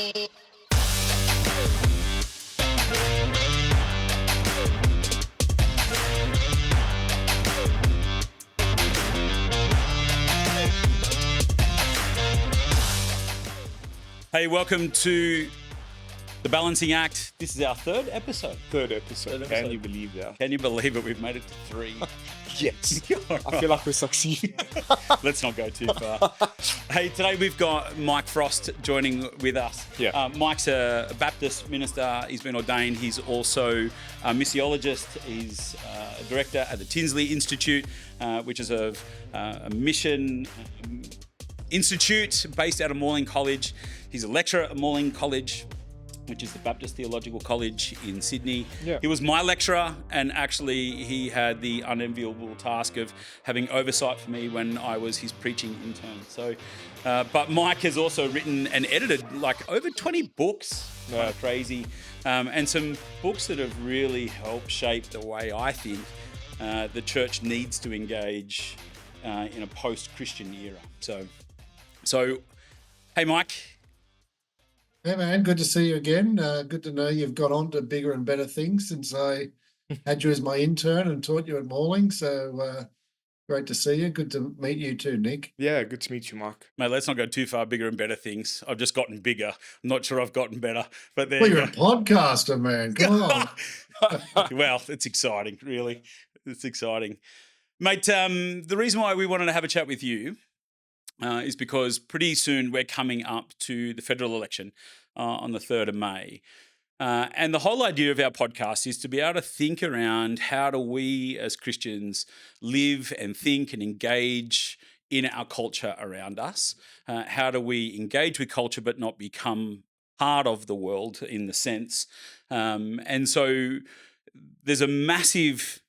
Hey, welcome to The Balancing Act. This is our third episode. Third episode. Can you believe that? Can you believe it? We've made it to 3. Yes. I feel like we succeeded. Let's not go too far. Hey, today we've got Mike Frost joining with us. Yeah. Mike's a Baptist minister. He's been ordained. He's also a missiologist. He's a director at the Tinsley Institute, which is a mission institute based out of Morling College. He's a lecturer at Morling College, which is the Baptist Theological College in Sydney. Yeah. He was my lecturer, and actually he had the unenviable task of having oversight for me when I was his preaching intern. So, but Mike has also written and edited like over 20 books, crazy, and some books that have really helped shape the way I think the church needs to engage in a post-Christian era. So, hey, Mike. Hey man, good to see you again. Good to know you've got on to bigger and better things since I had you as my intern and taught you at Morling. So great to see you. Good to meet you too, Nick. Yeah, good to meet you, Mark. Mate, let's not go too far. Bigger and better things. I've just gotten bigger. I'm not sure I've gotten better, but there Well, you you're a podcaster, man. Come on. Well, it's exciting, really. It's exciting. Mate, the reason why we wanted to have a chat with you is because pretty soon we're coming up to the federal election on the 3rd of May. And the whole idea of our podcast is to be able to think around how do we as Christians live and think and engage in our culture around us? How do we engage with culture but not become part of the world in the sense? And so there's a massive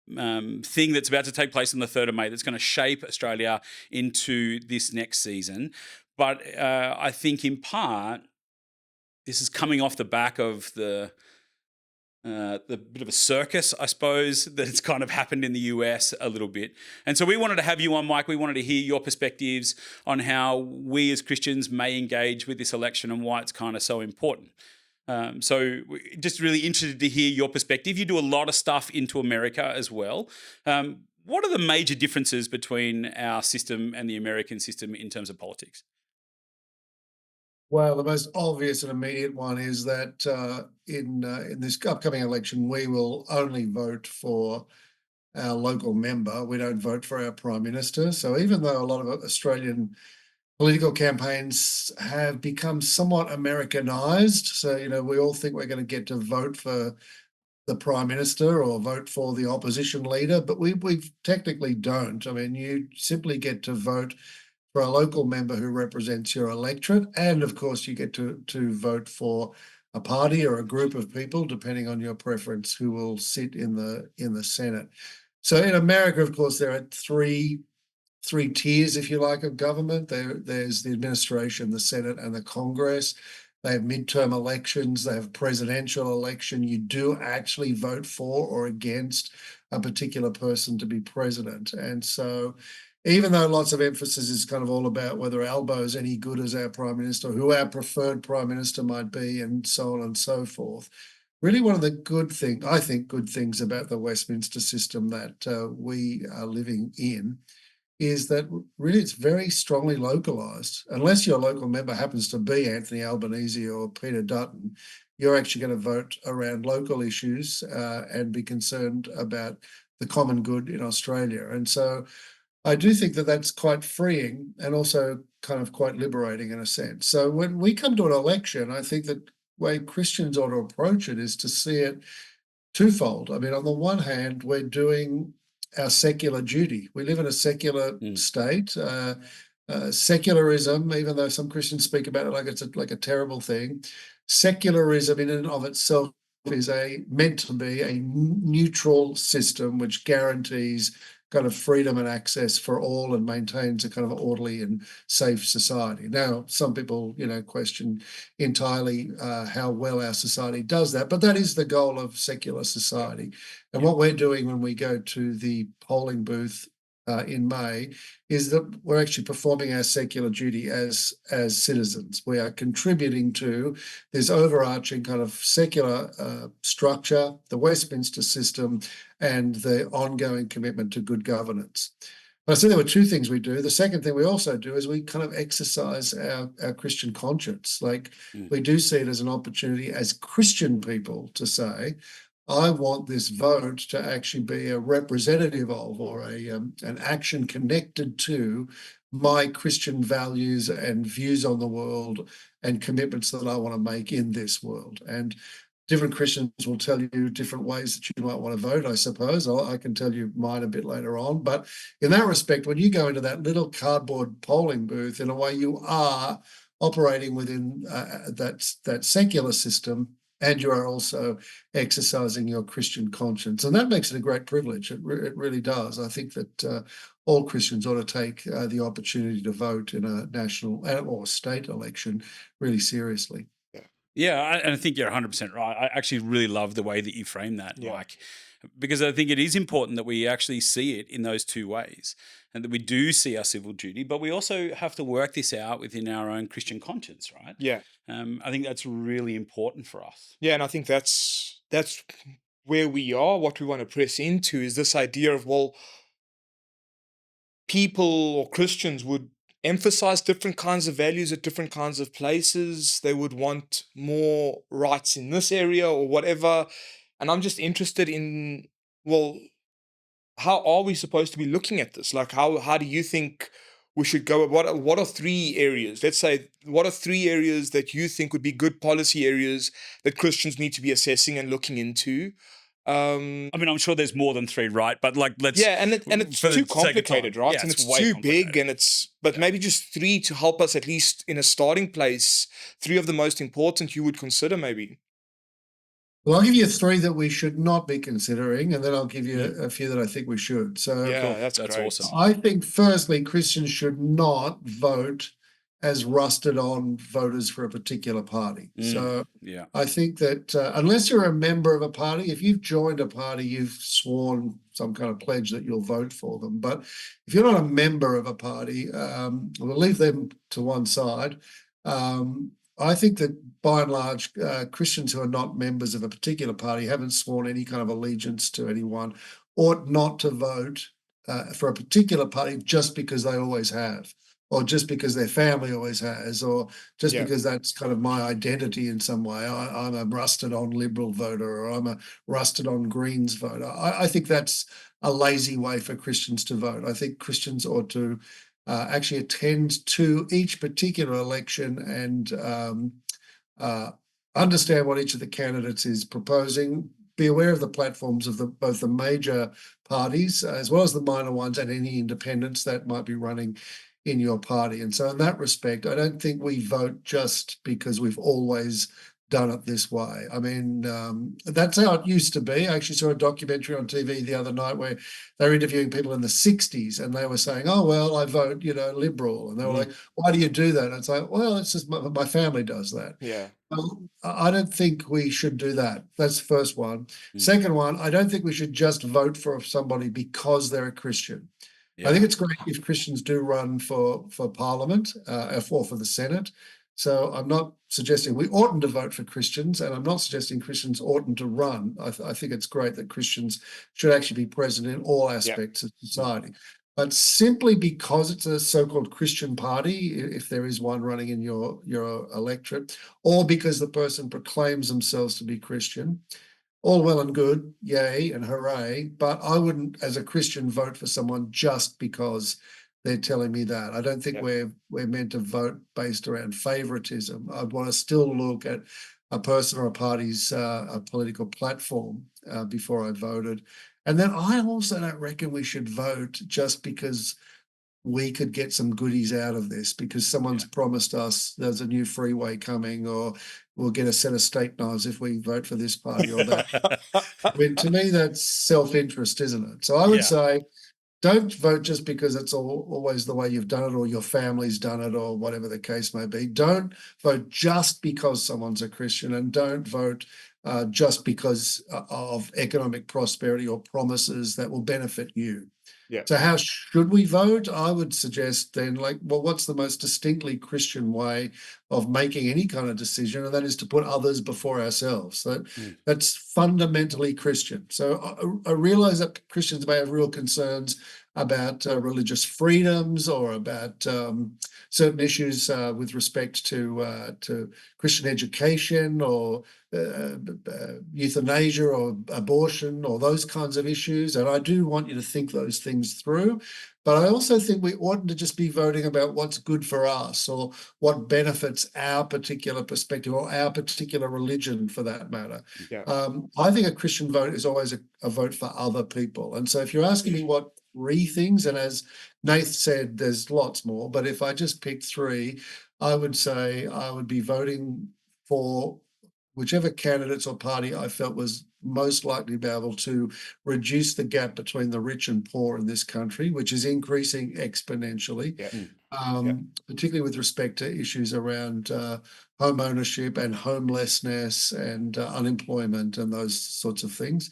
thing that's about to take place on the 3rd of May that's going to shape Australia into this next season. But I think in part, this is coming off the back of the bit of a circus, I suppose, that's kind of happened in the US a little bit. And so we wanted to have you on, Mike. We wanted to hear your perspectives on how we as Christians may engage with this election and why it's kind of so important. So just really interested to hear your perspective. You do a lot of stuff into America as well. What are the major differences between our system and the American system in terms of politics? Well, the most obvious and immediate one is that in this upcoming election, we will only vote for our local member. We don't vote for our Prime Minister. So even though a lot of Australian political campaigns have become somewhat Americanized. So, we all think we're going to get to vote for the Prime Minister or vote for the opposition leader, but we technically don't. I mean, you simply get to vote for a local member who represents your electorate. And of course, you get to vote for a party or a group of people, depending on your preference, who will sit in the Senate. So in America, of course, there are three tiers, if you like, of government. There's the administration, the Senate, and the Congress. They have midterm elections. They have presidential election. You do actually vote for or against a particular person to be president. And so even though lots of emphasis is kind of all about whether Albo is any good as our prime minister, who our preferred prime minister might be, and so on and so forth, really one of the good things about the Westminster system that we are living in is that really it's very strongly localised. Unless your local member happens to be Anthony Albanese or Peter Dutton, you're actually going to vote around local issues and be concerned about the common good in Australia. And so I do think that that's quite freeing and also kind of quite liberating in a sense. So when we come to an election, I think that the way Christians ought to approach it is to see it twofold. I mean, on the one hand, we're doing our secular duty. We live in a secular state. Secularism, even though some Christians speak about it like it's like a terrible thing, secularism in and of itself is meant to be a neutral system which guarantees kind of freedom and access for all and maintains a kind of orderly and safe society. Now, some people, question entirely how well our society does that, but that is the goal of secular society. And what we're doing when we go to the polling booth in May, is that we're actually performing our secular duty as citizens. We are contributing to this overarching kind of secular structure, the Westminster system, and the ongoing commitment to good governance. But I said there were two things we do. The second thing we also do is we kind of exercise our Christian conscience. Like we do see it as an opportunity as Christian people to say, I want this vote to actually be a representative of or an action connected to my Christian values and views on the world and commitments that I want to make in this world. And different Christians will tell you different ways that you might want to vote, I suppose. I can tell you mine a bit later on. But in that respect, when you go into that little cardboard polling booth, in a way you are operating within that secular system, and you are also exercising your Christian conscience. And that makes it a great privilege. It really does. I think that all Christians ought to take the opportunity to vote in a national or state election really seriously. Yeah, and I think you're 100% right. I actually really love the way that you frame that, Mike, because I think it is important that we actually see it in those two ways and that we do see our civil duty, but we also have to work this out within our own Christian conscience, right? Yeah. I think that's really important for us. Yeah, and I think that's where we are. What we want to press into is this idea of, well, people or Christians would emphasize different kinds of values at different kinds of places. They would want more rights in this area or whatever. And I'm just interested in, well, how are we supposed to be looking at this? Like, how do you think we should go? What are 3 areas? Let's say, what are 3 areas that you think would be good policy areas that Christians need to be assessing and looking into? I mean, I'm sure there's more than 3, right? But like, let's and it's too complicated, right? Yeah, and it's it's way too big, and but maybe just 3 to help us at least in a starting place. 3 of the most important you would consider, maybe. Well, I'll give you 3 that we should not be considering, and then I'll give you a few that I think we should. So that's great. Awesome. I think, firstly, Christians should not vote as rusted-on voters for a particular party. So I think that unless you're a member of a party, if you've joined a party, you've sworn some kind of pledge that you'll vote for them. But if you're not a member of a party, we'll leave them to one side. I think that by and large, Christians who are not members of a particular party, haven't sworn any kind of allegiance to anyone, ought not to vote for a particular party just because they always have, or just because their family always has, or just because that's kind of my identity in some way. I'm a rusted-on Liberal voter, or I'm a rusted-on Greens voter. I think that's a lazy way for Christians to vote. I think Christians ought to actually attend to each particular election and understand what each of the candidates is proposing, be aware of the platforms of both the major parties as well as the minor ones and any independents that might be running in your party. And so in that respect, I don't think we vote just because we've always done it this way. I mean, that's how it used to be. I actually saw a documentary on TV the other night where they were interviewing people in the 60s and they were saying, oh, well, I vote, Liberal. And they were like, why do you do that? And it's like, well, it's just my family does that. Yeah. Well, I don't think we should do that. That's the first one. Second one, I don't think we should just vote for somebody because they're a Christian. I think it's great if Christians do run for Parliament or for the Senate. So I'm not suggesting we oughtn't to vote for Christians, and I'm not suggesting Christians oughtn't to run. I think it's great that Christians should actually be present in all aspects of society. But simply because it's a so-called Christian party, if there is one running in your electorate, or because the person proclaims themselves to be Christian, all well and good, yay and hooray, but I wouldn't, as a Christian, vote for someone just because they're telling me that. I don't think we're meant to vote based around favoritism. I'd want to still look at a person or a party's a political platform before I voted. And then I also don't reckon we should vote just because we could get some goodies out of this, because someone's promised us there's a new freeway coming, or we'll get a set of steak knives if we vote for this party or that. I mean, to me, that's self-interest, isn't it? So I would say, don't vote just because it's always the way you've done it, or your family's done it, or whatever the case may be. Don't vote just because someone's a Christian, and don't vote just because of economic prosperity or promises that will benefit you. Yeah. So how should we vote? I would suggest then, like, well, what's the most distinctly Christian way of making any kind of decision? And that is to put others before ourselves. Mm. That's fundamentally Christian. So I realize that Christians may have real concerns about religious freedoms or about certain issues with respect to Christian education or euthanasia or abortion or those kinds of issues. And I do want you to think those things through. But I also think we oughtn't to just be voting about what's good for us or what benefits our particular perspective or our particular religion for that matter. Yeah. I think a Christian vote is always a vote for other people. And so if you're asking me what three things, and as Nath said, there's lots more, but if I just picked three, I would say I would be voting for whichever candidates or party I felt was most likely to be able to reduce the gap between the rich and poor in this country, which is increasing exponentially, Yeah. particularly with respect to issues around home ownership and homelessness and unemployment and those sorts of things.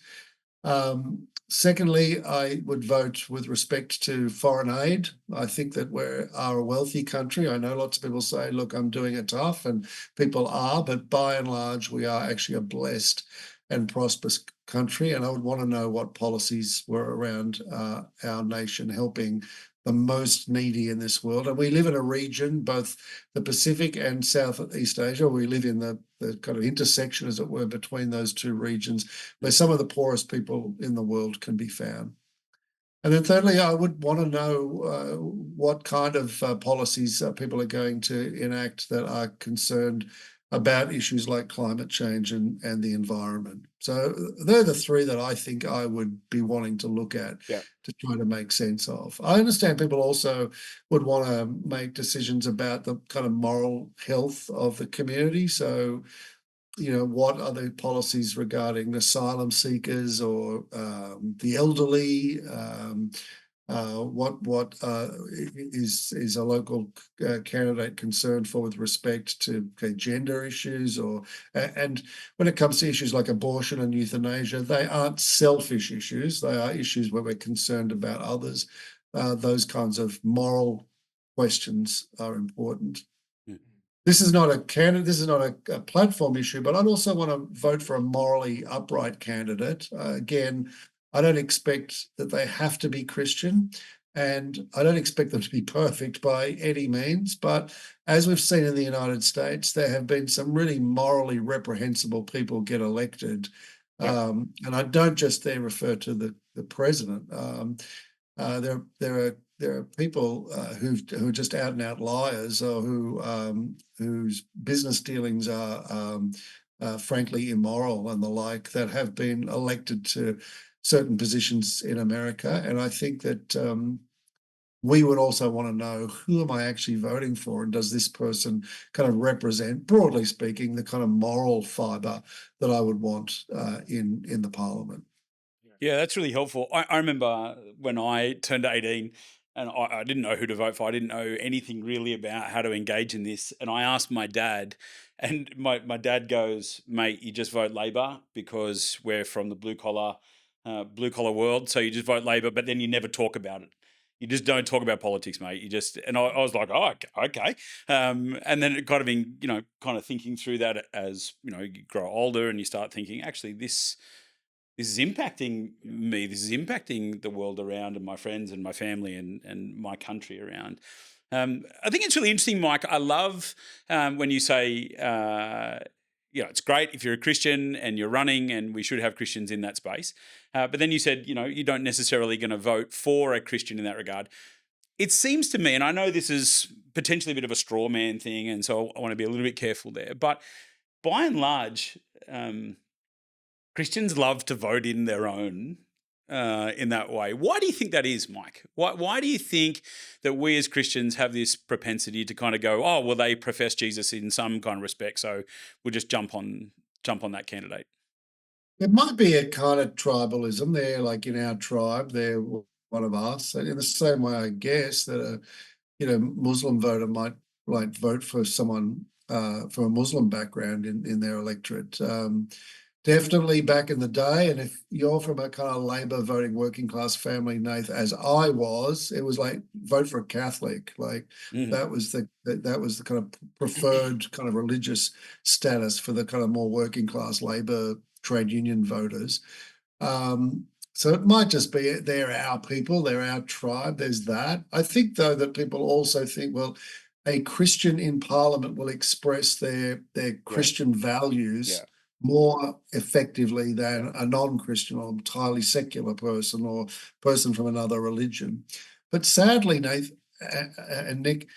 Secondly, I would vote with respect to foreign aid. I think that we are a wealthy country. I know lots of people say, look, I'm doing it tough, and people are, but by and large, we are actually a blessed and prosperous country. And I would want to know what policies were around our nation helping the most needy in this world. And we live in a region, both the Pacific and Southeast Asia. We live in the kind of intersection, as it were, between those two regions, where some of the poorest people in the world can be found. And then thirdly, I would want to know what kind of policies people are going to enact that are concerned about issues like climate change and the environment. So they're the three that I think I would be wanting to look at to try to make sense of. I understand people also would want to make decisions about the kind of moral health of the community. So, what are the policies regarding asylum seekers or the elderly? What is a local candidate concerned for with respect to gender issues, and when it comes to issues like abortion and euthanasia, they aren't selfish issues. They are issues where we're concerned about others. Those kinds of moral questions are important. This is not a candidate. This is not a platform issue, but I'd also want to vote for a morally upright candidate. Again, I don't expect that they have to be Christian, and I don't expect them to be perfect by any means. But as we've seen in the United States, there have been some really morally reprehensible people get elected. And I don't just there refer to the president. There are people who are just out and out liars, or whose business dealings are frankly immoral and the like, that have been elected to certain positions in America. And I think that we would also want to know, who am I actually voting for, and does this person kind of represent, broadly speaking, the kind of moral fibre that I would want in the Parliament. Yeah, that's really helpful. I remember when I turned 18 and I didn't know who to vote for. I didn't know anything really about how to engage in this. And I asked my dad, and my dad goes, mate, you just vote Labor because we're from the blue collar world. So you just vote Labor, but then you never talk about it. You just don't talk about politics, mate. You just, and I was like, oh, okay. And then it kind of, kind of thinking through that as, you grow older and you start thinking, actually, this is impacting me. This is impacting the world around and my friends and my family and my country around. I think it's really interesting, Mike. I love when you say, it's great if you're a Christian and you're running, and we should have Christians in that space. But then you said, you don't necessarily going to vote for a Christian in that regard. It seems to me, and I know this is potentially a bit of a straw man thing, and so I want to be a little bit careful there, but by and large, Christians love to vote in their own in that way. Why do you think that is, Mike? Why do you think that we as Christians have this propensity to kind of go, oh, well, they profess Jesus in some kind of respect, so we'll just jump on that candidate? It might be a kind of tribalism there, like in our tribe, they're one of us. And in the same way, I guess that a Muslim voter might vote for someone from a Muslim background in their electorate. Definitely back in the day, and if you're from a kind of Labor voting working class family, Nath, as I was, it was like vote for a Catholic. Like Mhm. that was the kind of preferred kind of religious status for the kind of more working class Labor trade union voters. So it might just be they're our people, they're our tribe. There's that. I think though that people also think, well, a Christian in Parliament will express their Yes. Christian values Yeah. more effectively Yeah. than a non-Christian or entirely secular person or person from another religion. But sadly, Nathan and Nick,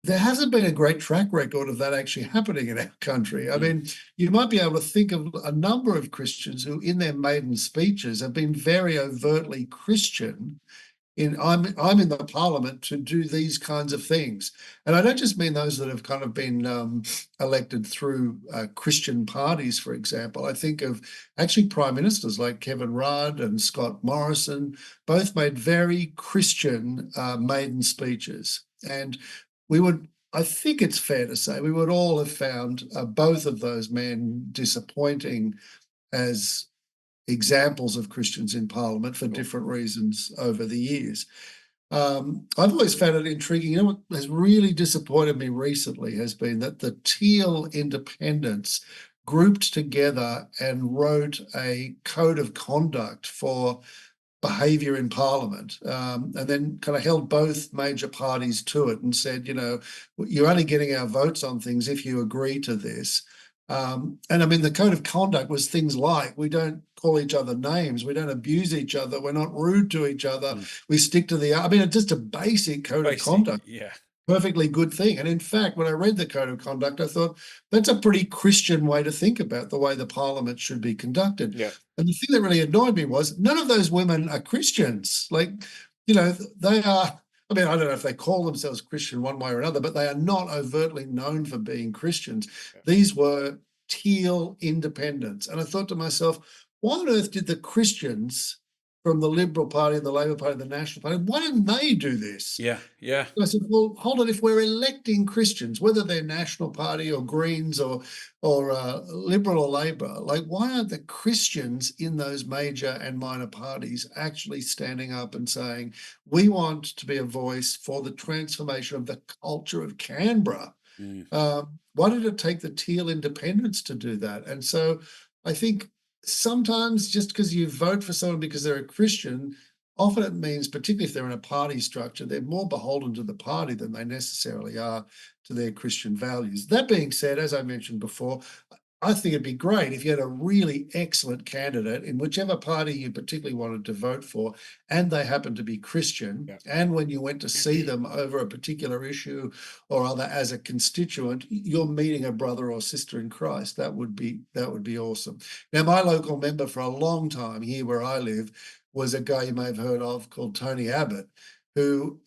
there hasn't been a great track record of that actually happening in our country. I Mm. mean, you might be able to think of a number of Christians who, in their maiden speeches, have been very overtly Christian in I'm in the parliament to do these kinds of things. And I don't just mean those that have kind of been elected through Christian parties, for example. I think of actually prime ministers like Kevin Rudd and Scott Morrison, both made very Christian maiden speeches. And we would, I think it's fair to say, we would all have found both of those men disappointing as examples of Christians in Parliament for Sure. different reasons over the years. I've always found it intriguing. You know what has really disappointed me recently has been that the Teal Independents grouped together and wrote a code of conduct for behaviour in Parliament, and then kind of held both major parties to it and said, you know, you're only getting our votes on things if you agree to this. And I mean, the code of conduct was things like we don't call each other names, we don't abuse each other, we're not rude to each other, Mm. we stick to I mean, it's just a basic code of Basic. conduct. Yeah. Perfectly good thing. And in fact, when I read the code of conduct, I thought that's a pretty Christian way to think about the way the parliament should be conducted. Yeah. And the thing that really annoyed me was none of those women are Christians. Like, you know, they are, I mean, I don't know if they call themselves Christian one way or another, but they are not overtly known for being Christians. Yeah. These were Teal independents. And I thought to myself, why on earth did the Christians from the Liberal Party and the Labor Party and the National Party, why didn't they do this? Yeah. Yeah. I said, well, hold on. If we're electing Christians, whether they're National Party or Greens or Liberal or Labor, like why aren't the Christians in those major and minor parties actually standing up and saying we want to be a voice for the transformation of the culture of Canberra? Mm. Why did it take the Teal Independents to do that? And so I think sometimes just because you vote for someone because they're a Christian, often it means, particularly if they're in a party structure, they're more beholden to the party than they necessarily are to their Christian values. That being said, as I mentioned before, I think it'd be great if you had a really excellent candidate in whichever party you particularly wanted to vote for, and they happened to be Christian. Yeah. And when you went to see them over a particular issue or other as a constituent, you're meeting a brother or sister in Christ. That would be awesome. Now, my local member for a long time here where I live was a guy you may have heard of called Tony Abbott, who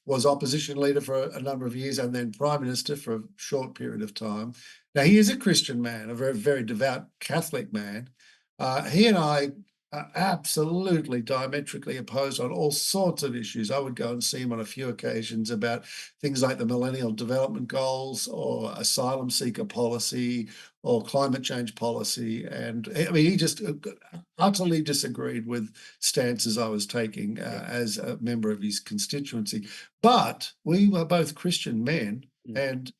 was opposition leader for a number of years and then prime minister for a short period of time. Now, he is a Christian man, a very, very devout Catholic man. He and I are absolutely diametrically opposed on all sorts of issues. I would go and see him on a few occasions about things like the Millennial Development Goals or asylum seeker policy or climate change policy. And I mean, he just utterly disagreed with stances I was taking as a member of his constituency. But we were both Christian men, Mm. and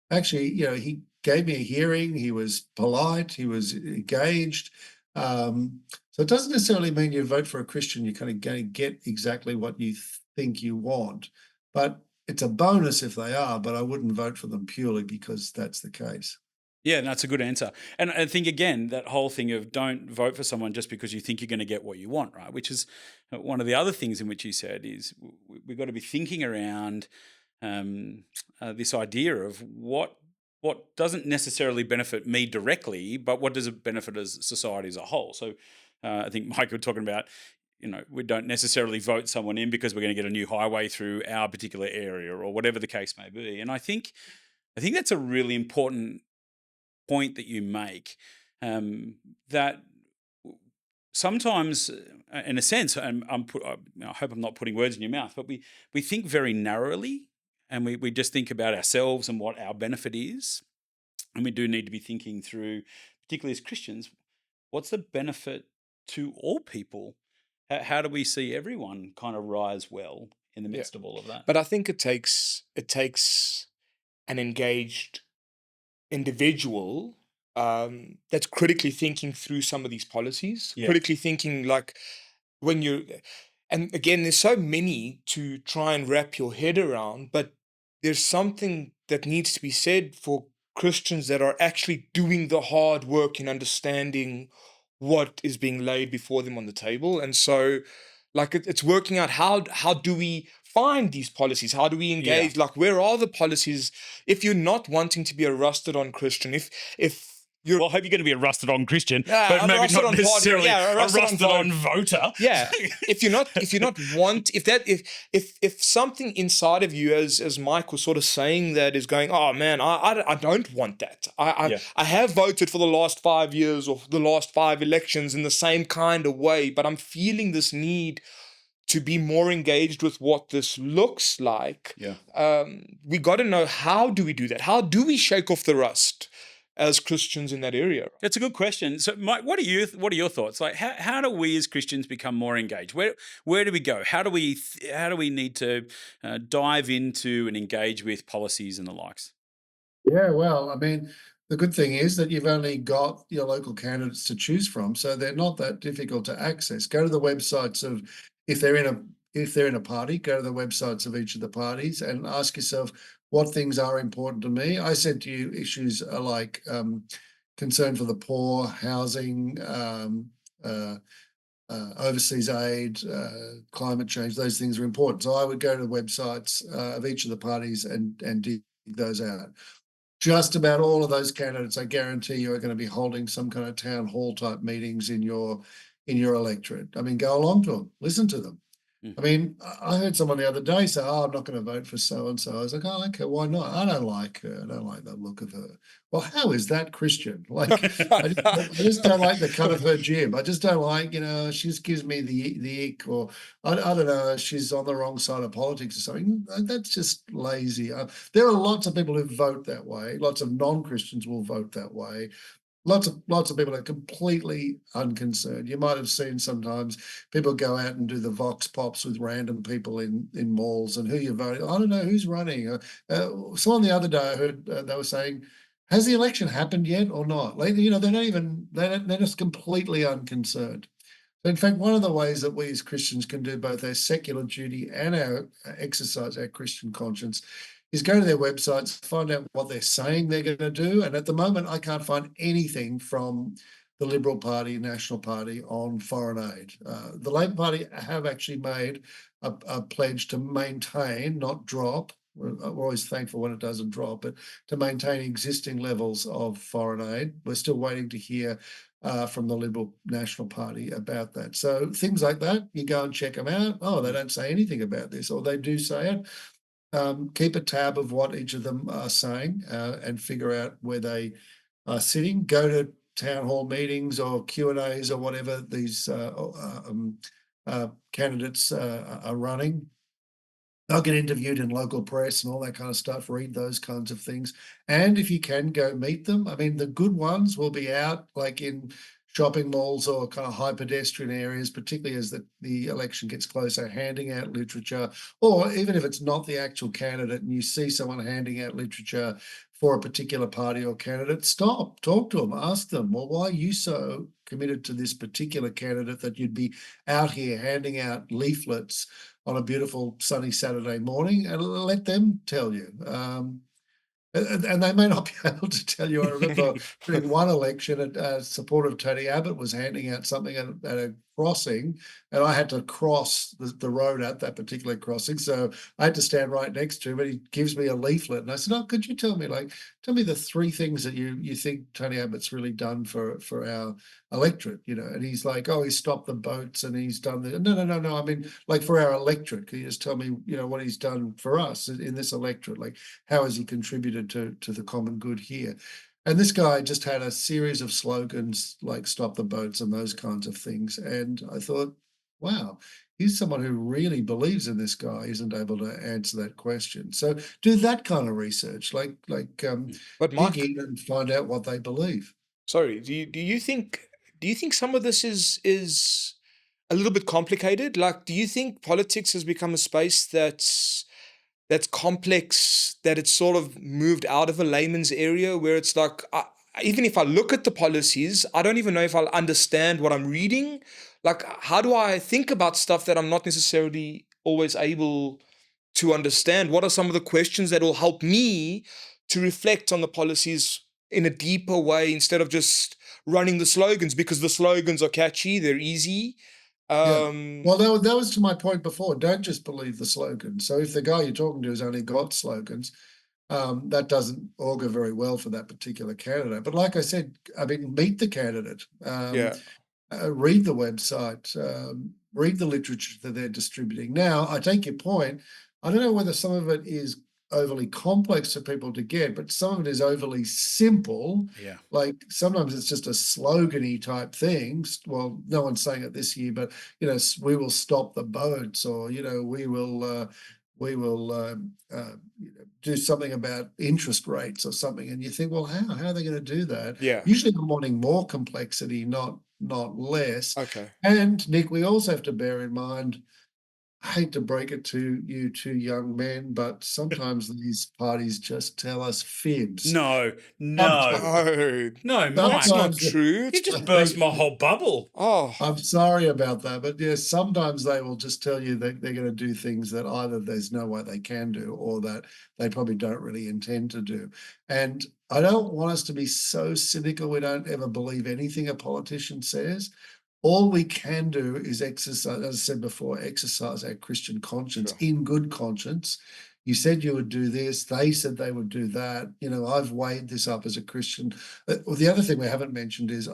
actually, you know, he gave me a hearing. He was polite. He was engaged. So it doesn't necessarily mean you vote for a Christian, you're kind of going to get exactly what you think you want. But it's a bonus if they are, but I wouldn't vote for them purely because that's the case. Yeah, and that's a good answer. And I think again that whole thing of don't vote for someone just because you think you're going to get what you want, right? Which is one of the other things in which you said is we've got to be thinking around this idea of what doesn't necessarily benefit me directly, but what does it benefit as society as a whole. So I think Mike, you're talking about, you know, we don't necessarily vote someone in because we're going to get a new highway through our particular area or whatever the case may be. And I think that's a really important point that you make, that sometimes, in a sense, and I hope I'm not putting words in your mouth, but we think very narrowly, and we just think about ourselves and what our benefit is, and we do need to be thinking through, particularly as Christians, what's the benefit to all people? How do we see everyone kind of rise well in the Yeah. midst of all of that? But I think it takes an engaged individual that's critically thinking through some of these policies, Yeah. critically thinking like when you and again, there's so many to try and wrap your head around, but there's something that needs to be said for Christians that are actually doing the hard work in understanding what is being laid before them on the table. And so like it's working out how do we find these policies, how do we Yeah. engage, like where are the policies if you're not wanting to be a rusted on Christian, if you're Well, I hope you're going to be a rusted on Christian, yeah, but a maybe rusted not on party, necessarily yeah, a a rusted on rusted on voter. yeah, if you're not want if something inside of you, as Mike was sort of saying, that is going, oh man, I don't want that. Yeah. I have voted for the last 5 years or the last 5 elections in the same kind of way, but I'm feeling this need to be more engaged with what this looks like. Yeah. We got to know, how do we do that? How do we shake off the rust as Christians in that area? That's a good question. So, Mike, what are your thoughts? Like, how do we as Christians become more engaged? Where do we go? How do we need to dive into and engage with policies and the likes? Yeah, well, I mean, the good thing is that you've only got your local candidates to choose from, so they're not that difficult to access. Go to the websites of if they're in a if they're in a party, go to the websites of each of the parties and ask yourself what things are important to me. I said to you, issues are like concern for the poor, housing, overseas aid, climate change. Those things are important. So I would go to the websites of each of the parties and dig those out. Just about all of those candidates, I guarantee you, are going to be holding some kind of town hall type meetings in your electorate. I mean, go along to them, listen to them. I mean, I heard someone the other day say, "Oh, I'm not going to vote for so and so." I was like, "Oh, okay, why not? I don't like her. I don't like the look of her." Well, how is that Christian? Like, I just don't like the cut of her jib. I just don't like, she just gives me the ick, or I don't know, she's on the wrong side of politics or something. That's just lazy. There are lots of people who vote that way. Lots of non-Christians will vote that way. Lots of people are completely unconcerned. You might have seen sometimes people go out and do the vox pops with random people in malls, and who you're voting. I don't know who's running. Someone the other day I heard they were saying, "Has the election happened yet or not?" Like, they're just completely unconcerned. In fact, one of the ways that we as Christians can do both our secular duty and our exercise our Christian conscience is go to their websites, find out what they're saying they're going to do. And at the moment, I can't find anything from the Liberal Party, National Party on foreign aid. The Labor Party have actually made a pledge to maintain, not drop. We're always thankful when it doesn't drop, but to maintain existing levels of foreign aid. We're still waiting to hear from the Liberal National Party about that. So things like that, you go and check them out. Oh, they don't say anything about this, or they do say it. Keep a tab of what each of them are saying and figure out where they are sitting. Go to town hall meetings or Q&As or whatever these candidates are running. They'll get interviewed in local press and all that kind of stuff. Read those kinds of things. And if you can, go meet them. I mean, the good ones will be out like in shopping malls or kind of high pedestrian areas, particularly as the election gets closer, handing out literature. Or even if it's not the actual candidate and you see someone handing out literature for a particular party or candidate, stop, talk to them, ask them, well, why are you so committed to this particular candidate that you'd be out here handing out leaflets on a beautiful sunny Saturday morning? And let them tell you. And they may not be able to tell you. I remember in one election, a supporter of Tony Abbott was handing out something at a crossing, and I had to cross the road at that particular crossing. So I had to stand right next to him, and he gives me a leaflet. And I said, "Oh, could you tell me the 3 things that you think Tony Abbott's really done for our electorate?" And he's like, "Oh, he's stopped the boats and he's done the..." No. I mean, like, for our electorate, can you just tell me, what he's done for us in this electorate? Like, how has he contributed to the common good here? And this guy just had a series of slogans like "stop the boats" and those kinds of things. And I thought, wow, he's someone who really believes in this guy isn't able to answer that question. So do that kind of research, like But dig Mike, in and find out what they believe. Sorry, do you think some of this is a little bit complicated? Like, do you think politics has become a space that's complex, that it's sort of moved out of a layman's area where it's like, even if I look at the policies, I don't even know if I'll understand what I'm reading. Like, how do I think about stuff that I'm not necessarily always able to understand? What are some of the questions that will help me to reflect on the policies in a deeper way instead of just running the slogans, because the slogans are catchy, they're easy. Yeah. Um, Well, that was to my point before. Don't just believe the slogan. So if the guy you're talking to has only got slogans, that doesn't augur very well for that particular candidate. But like I said, I mean, meet the candidate, yeah, read the website, read the literature that they're distributing. Now, I take your point. I don't know whether some of it is overly complex for people to get, but some of it is overly simple. Yeah. Like sometimes it's just a slogan-y type thing. Well, no one's saying it this year, but we will stop the boats, or we will do something about interest rates or something. And you think, well, how are they going to do that? yeah. Usually they're wanting more complexity, not less. Okay. And Nick, we also have to bear in mind, I hate to break it to you two young men, but sometimes these parties just tell us fibs. No, Sometimes, no, No, no, that's Mike. not sometimes true. You just burst my whole bubble. Oh, I'm sorry about that, but yes, sometimes they will just tell you that they're going to do things that either there's no way they can do, or that they probably don't really intend to do. And I don't want us to be so cynical we don't ever believe anything a politician says. All we can do is exercise, as I said before, exercise our Christian conscience sure. in good conscience. You said you would do this. They said they would do that. I've weighed this up as a Christian. Well, the other thing we haven't mentioned is,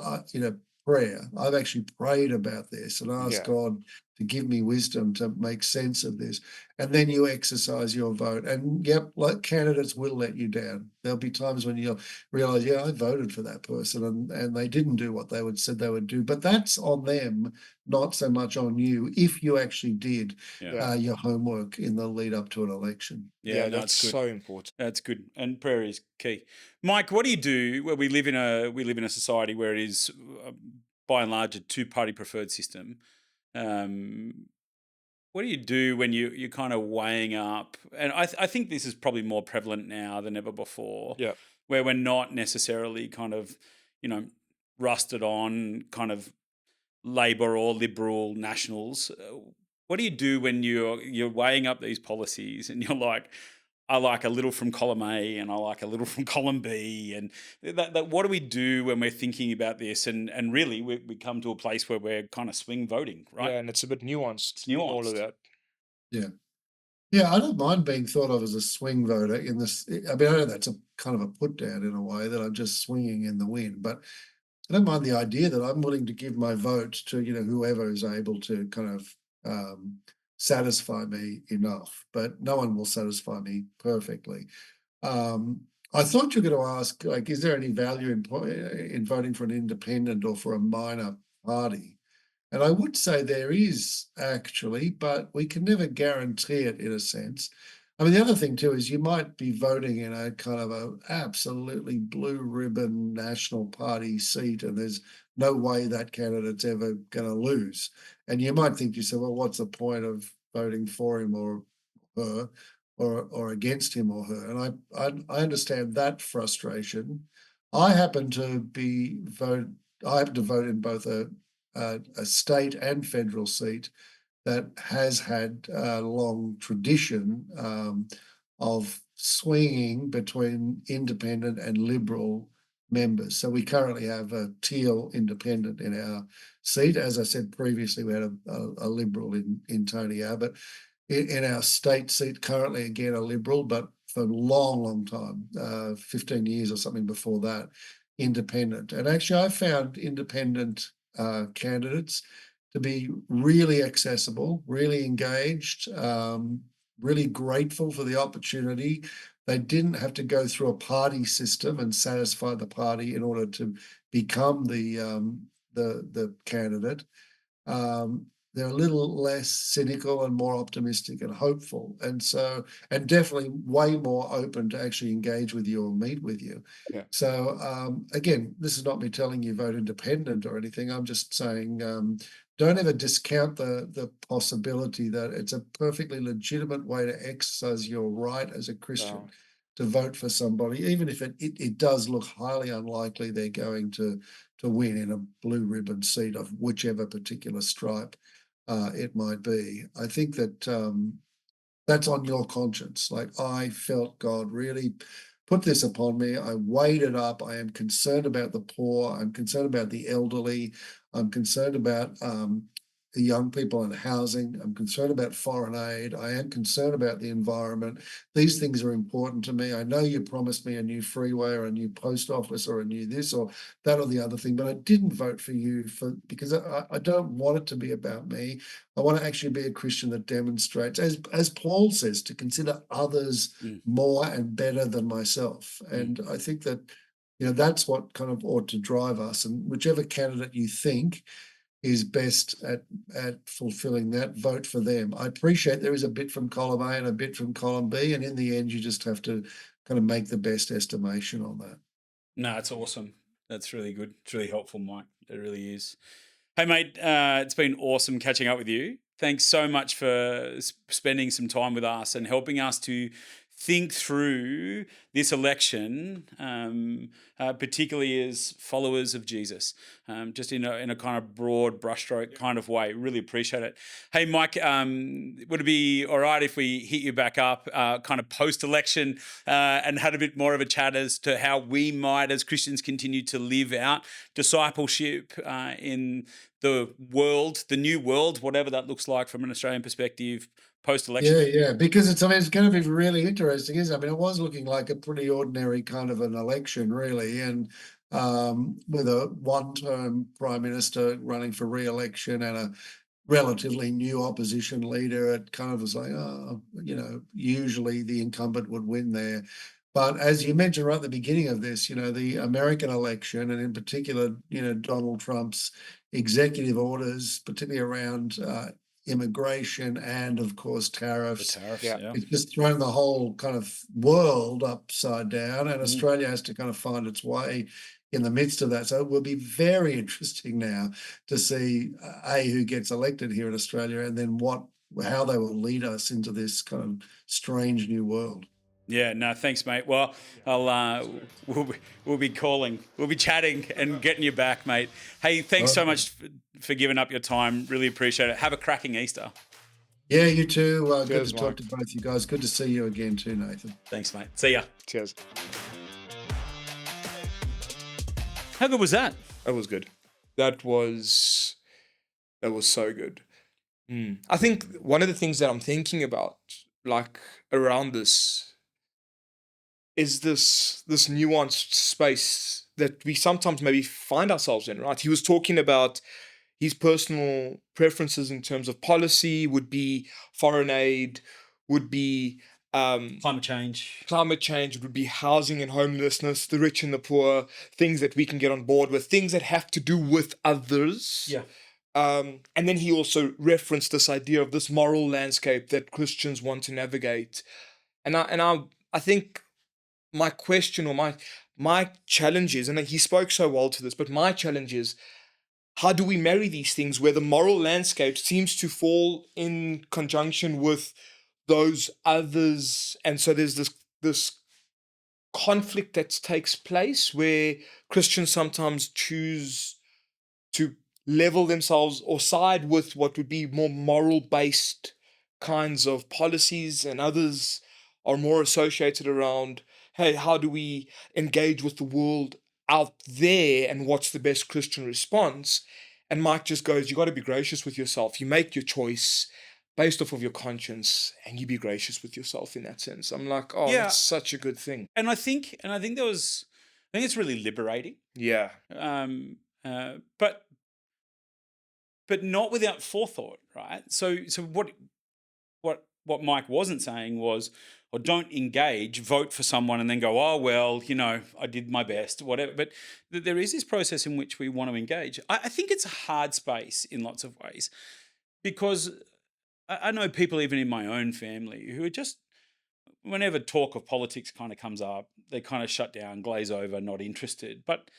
prayer. I've actually prayed about this and asked Yeah. God to give me wisdom to make sense of this. And then you exercise your vote. And yep, like candidates will let you down. There'll be times when you'll realize, yeah, I voted for that person and they didn't do what they said they would do. But that's on them, not so much on you, if you actually did Yeah. Yeah. your homework in the lead up to an election. Yeah, Yeah, no, that's it's good. so important. That's good, and prayer is key. Mike, what do you do where we live in a society where it is by and large a two-party preferred system? Um, what do you do when you're kind of weighing up? And I think this is probably more prevalent now than ever before, Yeah. where we're not necessarily kind of you know rusted on kind of Labor or Liberal nationals. What do you do when you're weighing up these policies and you're like, I like a little from column A and I like a little from column B, and what do we do when we're thinking about this? And really, we come to a place where we're kind of swing voting, right? Yeah, and it's a bit It's nuanced, all of nuanced. that. Yeah. Yeah, I don't mind being thought of as a swing voter in this. I mean, I know that's a kind of a put down in a way, that I'm just swinging in the wind, but I don't mind the idea that I'm willing to give my vote to, whoever is able to kind of satisfy me enough, but no one will satisfy me perfectly. I thought you were going to ask, like, is there any value in voting for an independent or for a minor party? And I would say there is actually, but we can never guarantee it in a sense. I mean, the other thing too is you might be voting in a kind of a absolutely blue ribbon National Party seat, and there's no way that candidate's ever going to lose. And you might think to yourself, well, what's the point of voting for him or her, or against him or her? And I understand that frustration. I happen to be vote. I happen to vote in both a state and federal seat that has had a long tradition of swinging between independent and liberal members. So we currently have a teal independent in our seat. As I said previously, we had a liberal in Tony Abbott. In our state seat currently, again, a liberal, but for a long time, 15 years or something before that, independent. And actually, I found independent candidates to be really accessible, really engaged, really grateful for the opportunity. They didn't have to go through a party system and satisfy the party in order to become the candidate. they're a little less cynical and more optimistic and hopeful. And so, and definitely way more open to actually engage with you or meet with you. Yeah. So, again, this is not me telling you vote independent or anything. I'm just saying, don't ever discount the possibility that it's a perfectly legitimate way to exercise your right as a Christian Wow. to vote for somebody, even if it does look highly unlikely they're going to win in a blue ribbon seat of whichever particular stripe it might be. I think that that's on your conscience. Like, I felt God really put this upon me. I weighed it up. I am concerned about the poor. I'm concerned about the elderly. I'm concerned about the young people in housing. I'm concerned about foreign aid. I am concerned about the environment. These things are important to me. I know you promised me a new freeway or a new post office or a new this or that or the other thing, but I didn't vote for you because I don't want it to be about me. I want to actually be a Christian that demonstrates, as Paul says, to consider others Mm. more and better than myself. And I think that, that's what kind of ought to drive us. And whichever candidate you think is best at fulfilling that, vote for them. I appreciate there is a bit from column A and a bit from column B, and in the end, you just have to kind of make the best estimation on that. No, it's awesome. That's really good. It's really helpful, Mike. It really is. Hey, mate, it's been awesome catching up with you. Thanks so much for spending some time with us and helping us to think through this election, particularly as followers of Jesus, just in a kind of broad brushstroke kind of way. Really appreciate it. Hey, Mike, would it be all right if we hit you back up kind of post-election and had a bit more of a chat as to how we might, as Christians, continue to live out discipleship in the world, the new world, whatever that looks like from an Australian perspective, post-election? Yeah, because it's going to be really interesting, isn't it? I mean, it was looking like a pretty ordinary kind of an election, really, and with a one-term prime minister running for re-election and a relatively new opposition leader, it kind of was like, usually the incumbent would win there. But as you mentioned right at the beginning of this, the American election, and in particular, Donald Trump's executive orders, particularly around immigration and, of course, The tariffs. tariffs, Yeah. yeah. It's just thrown the whole kind of world upside down, and Mm. Australia has to kind of find its way in the midst of that. So it will be very interesting now to see who gets elected here in Australia, and then how they will lead us into this kind of strange new world. Yeah, no, thanks, mate. Well, we'll be calling, we'll be chatting and getting you back, mate. Hey, thanks so much for giving up your time. Really appreciate it. Have a cracking Easter. Yeah, you too. Good Cheers, to talk Mike. to both you guys. Good to see you again too, Nathan. Thanks, mate. See ya. Cheers. How good was that? That was good. That was so good. I think one of the things that I'm thinking about, like around this, is this nuanced space that we sometimes maybe find ourselves in, right? He was talking about his personal preferences in terms of policy, would be foreign aid, would be Climate change. would be housing and homelessness, the rich and the poor, things that we can get on board with, things that have to do with others. Yeah. And then he also referenced this idea of this moral landscape that Christians want to navigate. And I think my question or my challenge is, and he spoke so well to this, but my challenge is, how do we marry these things where the moral landscape seems to fall in conjunction with those others? And so there's this conflict that takes place where Christians sometimes choose to level themselves or side with what would be more moral based kinds of policies, and others are more associated around, hey, how do we engage with the world out there and what's the best Christian response? And Mike just goes, you got to be gracious with yourself. You make your choice based off of your conscience, and you be gracious with yourself in that sense. I'm like, oh, Yeah. that's such a good thing. And I think it's really liberating. Yeah. But not without forethought, right? So what Mike wasn't saying was, or don't engage, vote for someone and then go, oh, well, I did my best, whatever. But there is this process in which we want to engage. I think it's a hard space in lots of ways. because I know people even in my own family who are just, whenever talk of politics kind of comes up, they kind of shut down, glaze over, not interested. But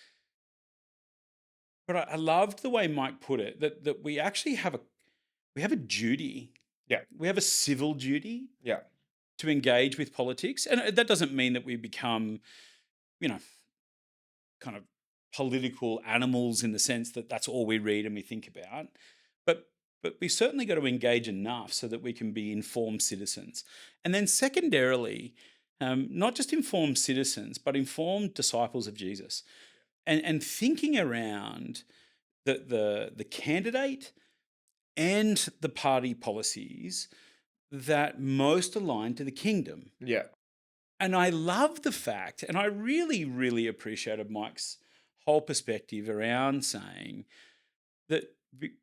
I loved the way Mike put it, that we actually have a duty, Yeah. we have a civil duty Yeah. to engage with politics, and that doesn't mean that we become, you know, kind of political animals in the sense that that's all we read and we think about, but we certainly got to engage enough so that we can be informed citizens, and then secondarily, not just informed citizens, but informed disciples of Jesus, and thinking around the candidate and the party policies that most align to the kingdom. Yeah. And I love the fact, and I really, really appreciated Mike's whole perspective around saying that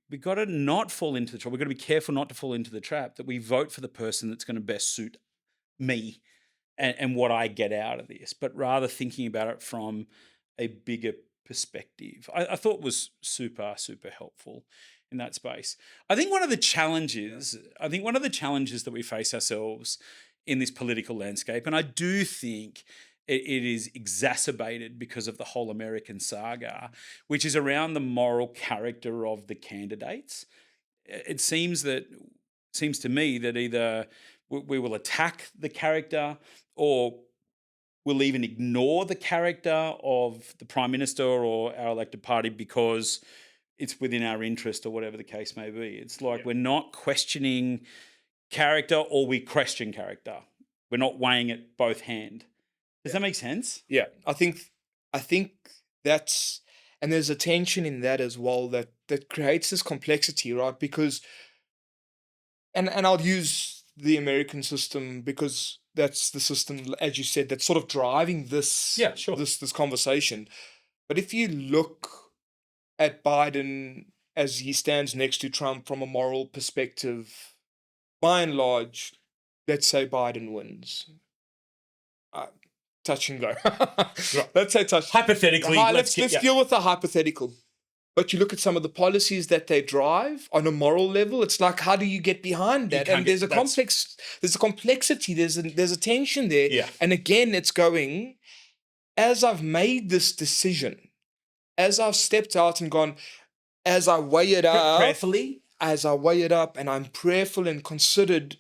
we got to not fall into the trap. We've got to be careful not to fall into the trap that we vote for the person that's going to best suit me and what I get out of this, but rather thinking about it from a bigger perspective. I thought was super, super helpful in that space. I think one of the challenges that we face ourselves in this political landscape, and I do think it is exacerbated because of the whole American saga, which is around the moral character of the candidates. It seems to me that either we will attack the character, or we'll even ignore the character of the prime minister or our elected party because it's within our interest or whatever the case may be. It's like we're not questioning character, or we question character. We're not weighing it both hand. Does that make sense? Yeah. I think that's, and there's a tension in that as well that creates this complexity, right? Because and I'll use the American system because that's the system, as you said, that's sort of driving this Yeah, sure. this conversation. But if you look at Biden as he stands next to Trump from a moral perspective, by and large, let's say Biden wins. Touch and go. Let's say touch. Hypothetically, Let's deal with the hypothetical. But you look at some of the policies that they drive on a moral level. It's like, how do you get behind that? And there's a complexity. There's a tension there. Yeah. And again, it's going, as I've made this decision, as I've stepped out and gone, as I weigh it up, prayerfully, as I weigh it up, and I'm prayerful and considered,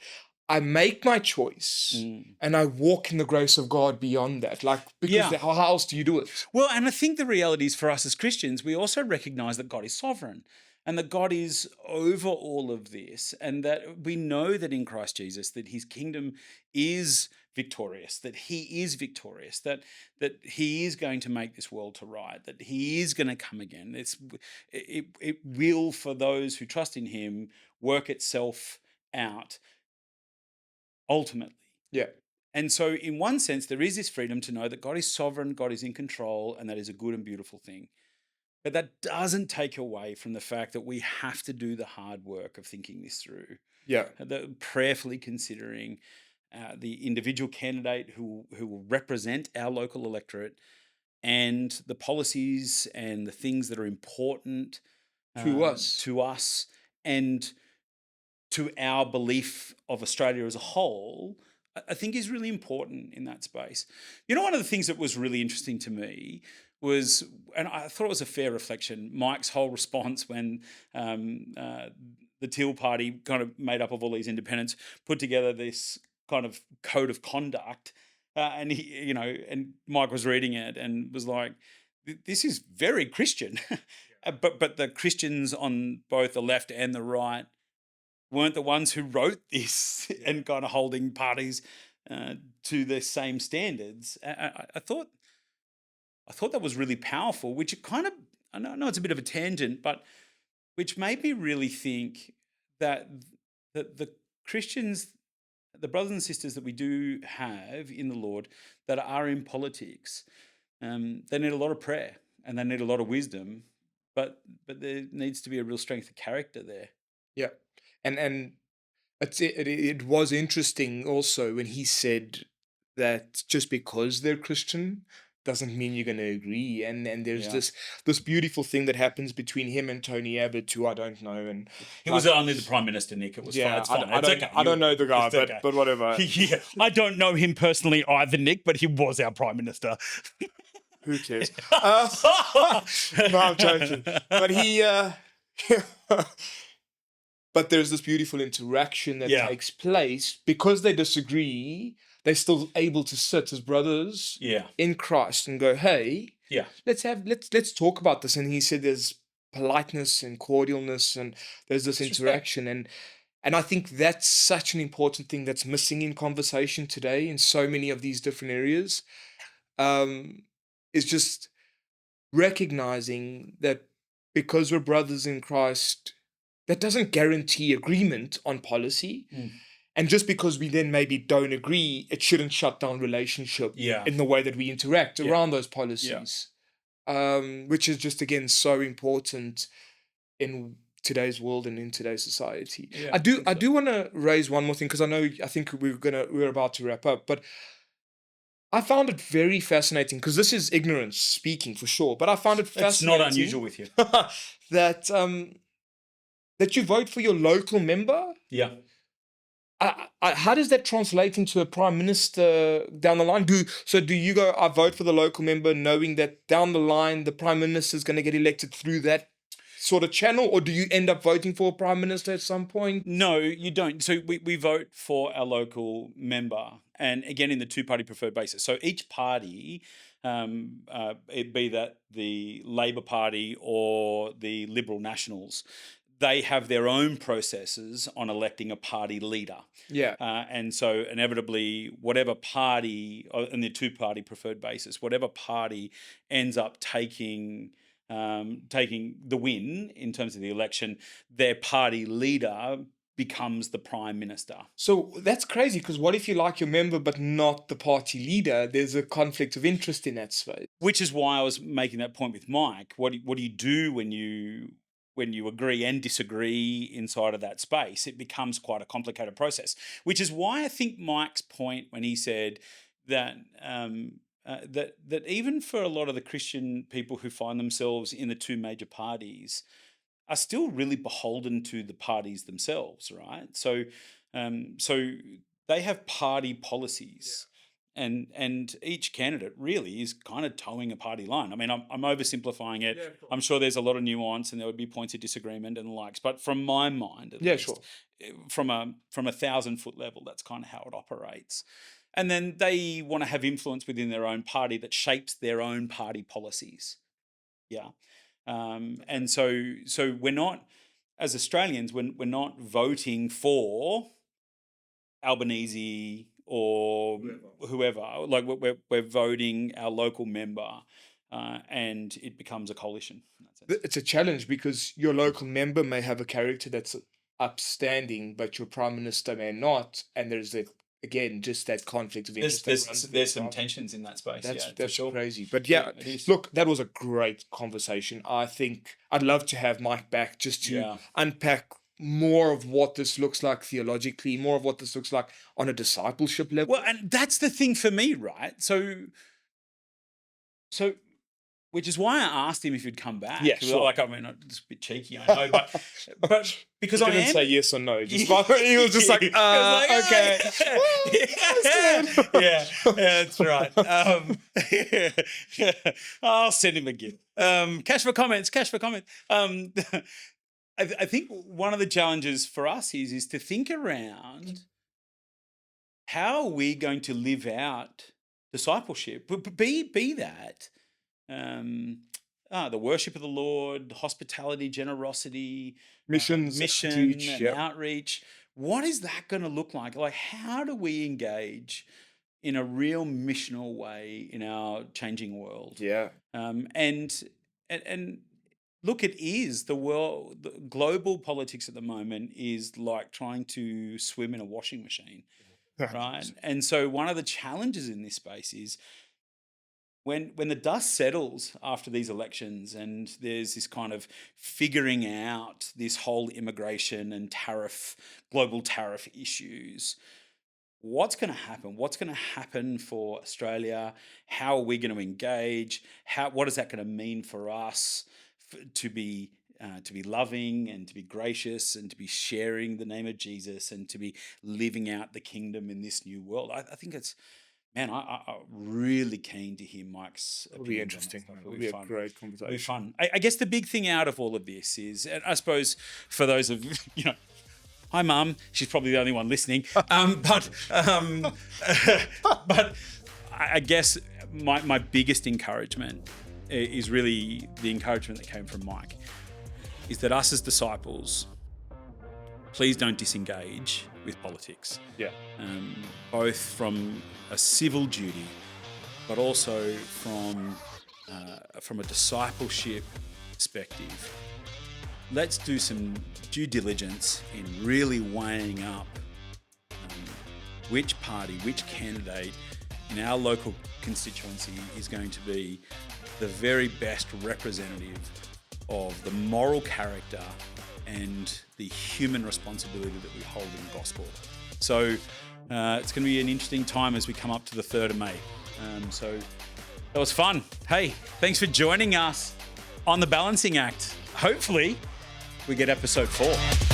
I make my choice and I walk in the grace of God beyond that. Like, because how else do you do it? Well, and I think the reality is for us as Christians, we also recognize that God is sovereign and that God is over all of this, and that we know that in Christ Jesus that his kingdom is victorious, that he is victorious, that he is going to make this world to right, that he is going to come again. It will, for those who trust in him, work itself out ultimately. Yeah. And so in one sense, there is this freedom to know that God is sovereign, God is in control, and that is a good and beautiful thing. But that doesn't take away from the fact that we have to do the hard work of thinking this through. Yeah. Prayerfully considering the individual candidate who will represent our local electorate, and the policies and the things that are important to us, and to our belief of Australia as a whole, I think is really important in that space. You know, one of the things that was really interesting to me was, and I thought it was a fair reflection, Mike's whole response when the Teal Party, kind of made up of all these independents, put together this kind of code of conduct, and he, and Mike was reading it and was like, "This is very Christian," but the Christians on both the left and the right weren't the ones who wrote this and kind of holding parties to the same standards. I thought that was really powerful, which it kind of, I know it's a bit of a tangent, but which made me really think that the Christians, the brothers and sisters that we do have in the Lord that are in politics, they need a lot of prayer and they need a lot of wisdom, but there needs to be a real strength of character there. Yeah. And it was interesting also when he said that just because they're Christian doesn't mean you're going to agree. And there's Yeah. this beautiful thing that happens between him and Tony Abbott, who I don't know. And It was only the Prime Minister, Nick. It was fine. yeah, It's fine. I It's don't okay. I don't know the guy, It's okay. but whatever. Yeah, I don't know him personally either, Nick, but he was our Prime Minister. Who cares? No, I'm joking. But but there's this beautiful interaction that Yeah. takes place because they disagree. They're still able to sit as brothers Yeah. in Christ and go, "Hey, Yeah. let's talk about this." And he said, "There's politeness and cordialness, and there's this It's respect. interaction." And I think that's such an important thing that's missing in conversation today in so many of these different areas. Is just recognizing that because we're brothers in Christ, that doesn't guarantee agreement on policy. Mm. And just because we then maybe don't agree, it shouldn't shut down relationship Yeah. in the way that we interact Yeah. around those policies. Which is just, again, so important in today's world and in today's society. Yeah, I think so. do want to raise one more thing, because I think we're about to wrap up, but I found it very fascinating, because this is ignorance speaking for sure, but I found it It's fascinating. not unusual with you. that that you vote for your local member. Yeah. How does that translate into a prime minister down the line? Do you go, I vote for the local member, knowing that down the line the prime minister is going to get elected through that sort of channel, or do you end up voting for a prime minister at some point? No, you don't. So we vote for our local member, and again in the two-party preferred basis. So each party, it be that the Labor Party or the Liberal Nationals, they have their own processes on electing a party leader. Yeah. And so inevitably, whatever party, in the two-party preferred basis, whatever party ends up taking the win in terms of the election, their party leader becomes the prime minister. So that's crazy, because what if you like your member but not the party leader? There's a conflict of interest in that space. Which is why I was making that point with Mike. What do you do when you agree and disagree inside of that space? It becomes quite a complicated process, which is why I think Mike's point when he said that that even for a lot of the Christian people who find themselves in the two major parties are still really beholden to the parties themselves, right? So they have party policies. And each candidate really is kind of towing a party line. I mean, I'm oversimplifying it. Yeah, I'm sure there's a lot of nuance and there would be points of disagreement and the likes. But from my mind, at least, from a 1,000-foot level, that's kind of how it operates. And then they want to have influence within their own party that shapes their own party policies. Yeah. And so we're not, as Australians, we're not voting for Albanese or whoever. Like we're voting our local member, and it becomes a coalition. It's a challenge, because your local member may have a character that's upstanding, but your prime minister may not, and there's again just that conflict of interest. There's some tensions in that space. That's sure. crazy. But yeah, look, that was a great conversation. I think I'd love to have Mike back just to unpack more of what this looks like theologically, more of what this looks like on a discipleship level. Well, and that's the thing for me, right? So which is why I asked him if he'd come back. Yeah, sure. Like, I mean, it's a bit cheeky, I know, but because I didn't say yes or no. He was just like, okay. Yeah, that's right. I'll send him a gift. Cash for comments. I think one of the challenges for us is to think around how are we going to live out discipleship. Be that the worship of the Lord, hospitality, generosity, mission, and outreach. What is that going to look like? Like, how do we engage in a real missional way in our changing world? Yeah. And look, it is the world. The global politics at the moment is like trying to swim in a washing machine, right? And so one of the challenges in this space is when the dust settles after these elections and there's this kind of figuring out this whole immigration and global tariff issues, what's going to happen? What's going to happen for Australia? How are we going to engage? What is that going to mean for us to be loving and to be gracious and to be sharing the name of Jesus and to be living out the kingdom in this new world? I think it's, man, I'm really keen to hear Mike's It'll be opinions on that interesting. stuff. It'll be a great It'll be conversation. fun. I guess the big thing out of all of this is, and I suppose for those of hi mum, she's probably the only one listening. But I guess my biggest encouragement is really the encouragement that came from Mike, is that us as disciples, please don't disengage with politics. Yeah. Both from a civil duty, but also from a discipleship perspective. Let's do some due diligence in really weighing up which party, which candidate in our local constituency is going to be the very best representative of the moral character and the human responsibility that we hold in the gospel. So it's going to be an interesting time as we come up to the 3rd of May. So that was fun. Hey, thanks for joining us on The Balancing Act. Hopefully we get episode 4.